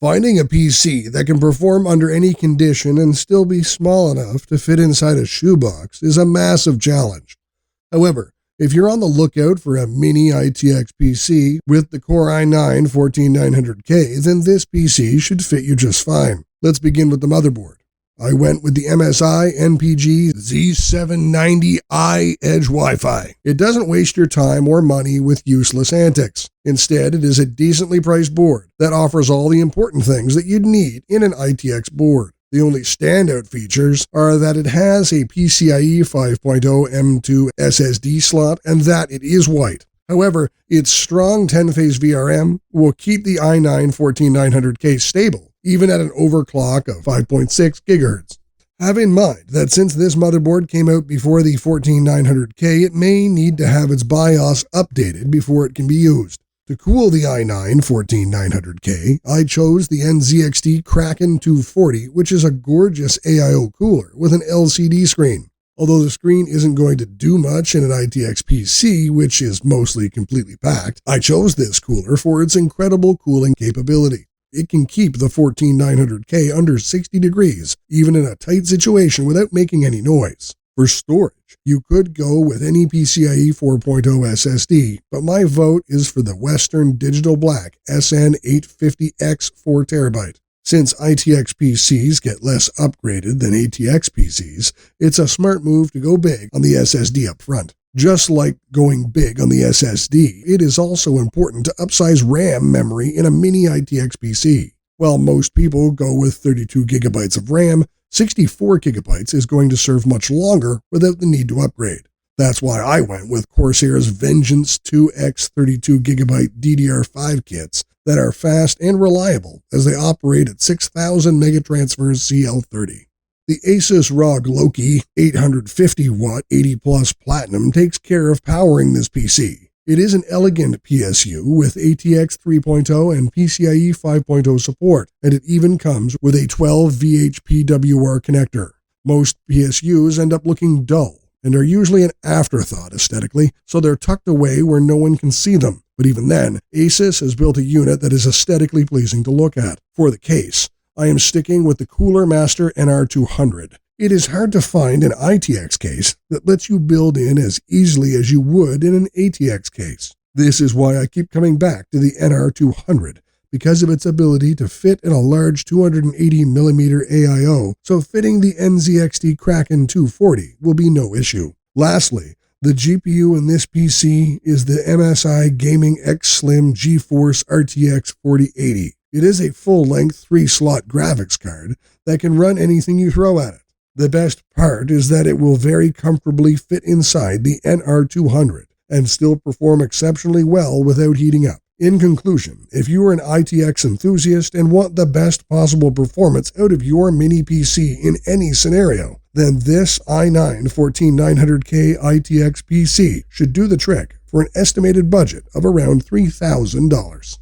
Finding a PC that can perform under any condition and still be small enough to fit inside a shoebox is a massive challenge. However, if you're on the lookout for a mini ITX PC with the Core i9-14900K, then this PC should fit you just fine. Let's begin with the motherboard. I went with the MSI NPG Z790i Edge Wi-Fi. It doesn't waste your time or money with useless antics. Instead, it is a decently priced board that offers all the important things that you'd need in an ITX board. The only standout features are that it has a PCIe 5.0 M2 SSD slot and that it is white. However, its strong 10-phase VRM will keep the i9-14900K stable, even at an overclock of 5.6 GHz. Have in mind that since this motherboard came out before the 14900K, it may need to have its BIOS updated before it can be used. To cool the i9-14900K, I chose the NZXT Kraken 240, which is a gorgeous AIO cooler with an LCD screen. Although the screen isn't going to do much in an ITX PC, which is mostly completely packed, I chose this cooler for its incredible cooling capability. It can keep the 14900K under 60 degrees, even in a tight situation without making any noise. For storage, you could go with any PCIe 4.0 SSD, but my vote is for the Western Digital Black SN850X 4TB. Since ITX PCs get less upgraded than ATX PCs, it's a smart move to go big on the SSD up front. Just like going big on the SSD, it is also important to upsize RAM memory in a mini ITX PC. While most people go with 32 GB of RAM, 64 GB is going to serve much longer without the need to upgrade. That's why I went with Corsair's Vengeance 2X 32 GB DDR5 kits that are fast and reliable as they operate at 6,000 megatransfers CL30. The Asus ROG LOKI 850W 80+ Platinum takes care of powering this PC. It is an elegant PSU with ATX 3.0 and PCIe 5.0 support, and it even comes with a 12 VHPWR connector. Most PSUs end up looking dull and are usually an afterthought aesthetically, so they're tucked away where no one can see them. But even then, Asus has built a unit that is aesthetically pleasing to look at. For the case, I am sticking with the Cooler Master NR200. It is hard to find an ITX case that lets you build in as easily as you would in an ATX case. This is why I keep coming back to the NR200, because of its ability to fit in a large 280mm AIO, so fitting the NZXT Kraken 240 will be no issue. Lastly, the GPU in this PC is the MSI Gaming X Slim GeForce RTX 4080. It is a full-length 3-slot graphics card that can run anything you throw at it. The best part is that it will very comfortably fit inside the NR200 and still perform exceptionally well without heating up. In conclusion, if you are an ITX enthusiast and want the best possible performance out of your mini PC in any scenario, then this i9-14900K ITX PC should do the trick for an estimated budget of around $3,000.